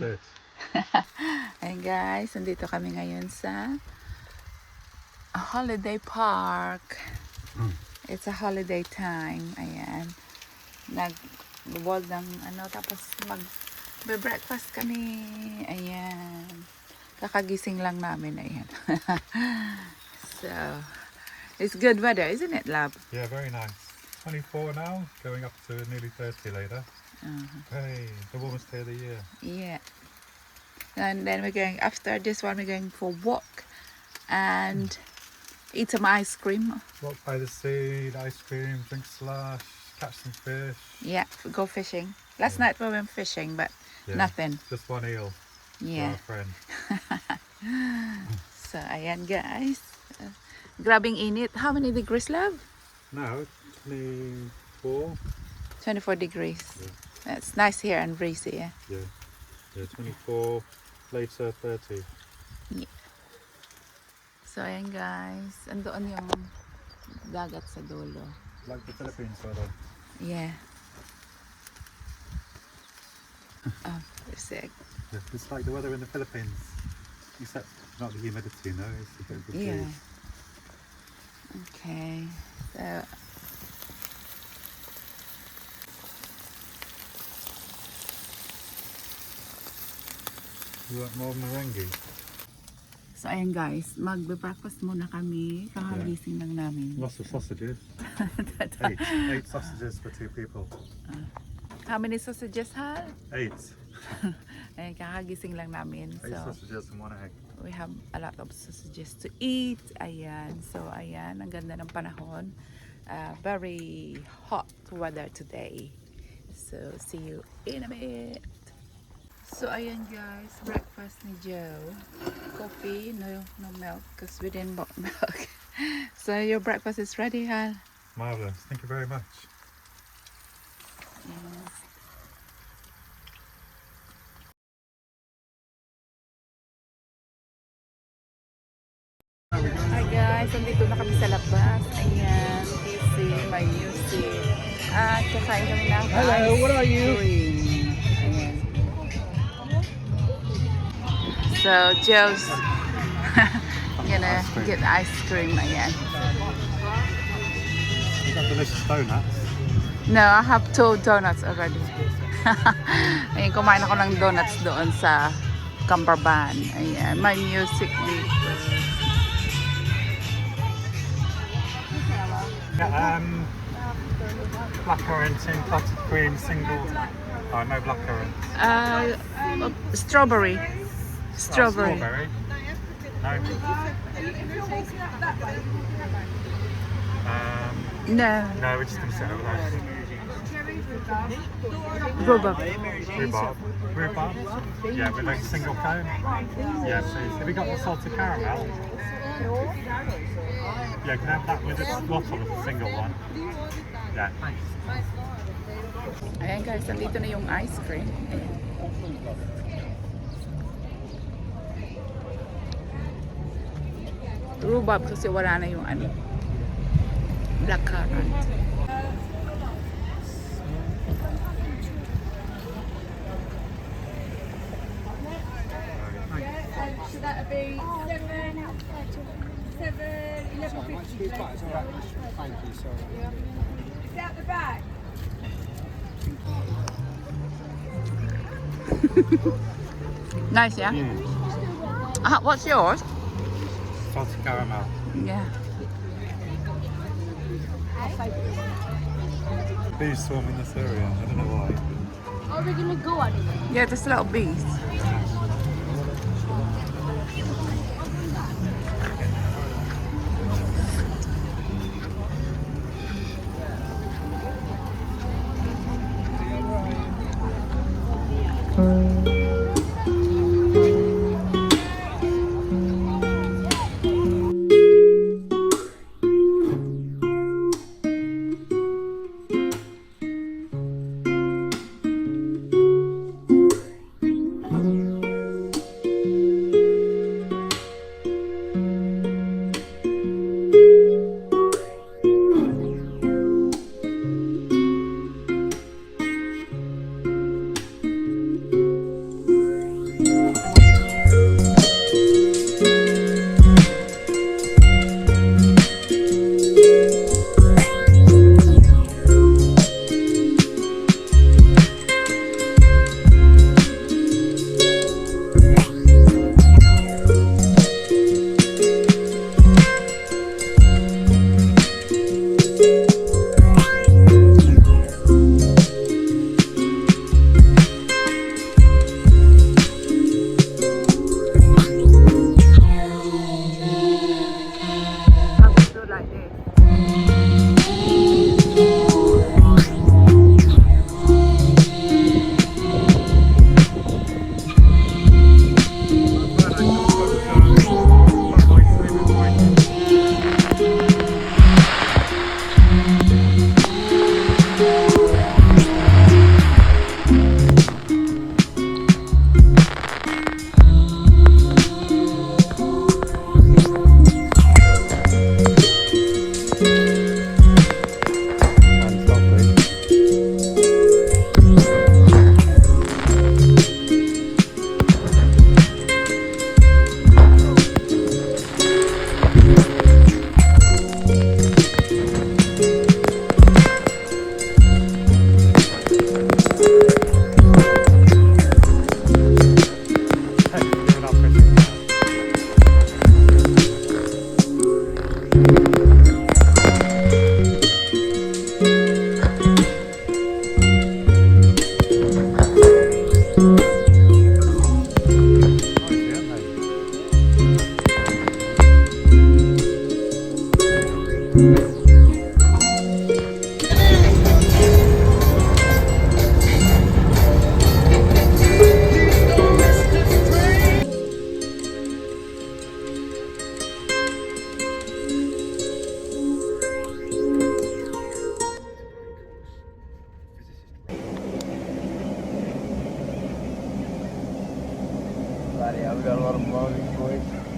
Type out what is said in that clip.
it. Ayan guys, nandito kami ngayon sa holiday park. It's a holiday time. Ayan. Nag-bold ng ano, tapos mag-breakfast kami. Ayan. Kakagising lang namin. Ayan. So, it's good weather, isn't it, love? Yeah, very nice. 24 now, going up to nearly 30 later. Hey, the warmest day of the year. Yeah. And then we're going, after this one, we're going for a walk and eat some ice cream. Walk by the sea, eat ice cream, drink slush, catch some fish. Yeah, go fishing. Last night we went fishing, but Yeah, nothing. Just one eel for Yeah. our friend. So, ayan guys. Grabbing init. How many degrees, love? Now, 24. 24 degrees. Yeah. It's nice here and breezy, yeah. Yeah, 24, later 30. So, ayan guys. Andoon yung dagat sa dulo. Like the Philippines weather. Yeah. Oh, sick. Yeah, it's like the weather in the Philippines. Except not the humidity, no? It's a bit of the Yeah. breeze. Okay. So, You want more merengue? so ayan guys. Magbe-breakfast muna kami. Kakagising lang namin. Lots of sausages. Eight sausages for 2 people. How many sausages, ha? 8. Ayan, kakagising lang namin. 8 So, sausages and 1 egg. we have a lot of sausages to eat. Ayan. So, ayan. Ang ganda ng panahon. Very hot weather today. So, see you in a bit. So, ayan guys. Breakfast ni Joe. Coffee. No milk because we didn't bought milk. So, your breakfast is ready, Hal? Marvellous. Thank you very much. Yes. Hi guys, nandito na kami sa labas. Ayan, PC, my music. At kakain kami ng Hello, what are you? cream. Ayan. So, Joe's gonna get ice cream. Ayan. You got delicious donuts. No, I have 2 donuts already. Ayan, kumain ako ng donuts doon sa Camperban. Ayan, my music dito. Yeah, blackcurrant in clotted cream, single. Oh, no blackcurrant. Strawberry. Strawberry. Strawberry. No. No, No, we're just going to sit over there. rhubarb. Rhubarb? Yeah, with a single cone. Yeah, please. Have you got the salted caramel? Yeah, can I have that with a bottle of a single one? Yeah, thanks. Ayan guys, nandito na yung ice cream. Ayan. Rhubarb kasi wala na yung ano, blackcurrant. So that would be 11.50. Thank you, sorry. Is that the bag? Nice, yeah? What's yours? Salted caramel. Yeah. Bees swarm in this area. I don't know why. Are we going to go anywhere? Yeah, there's little bees. Yeah, we got a lot of moaning boys.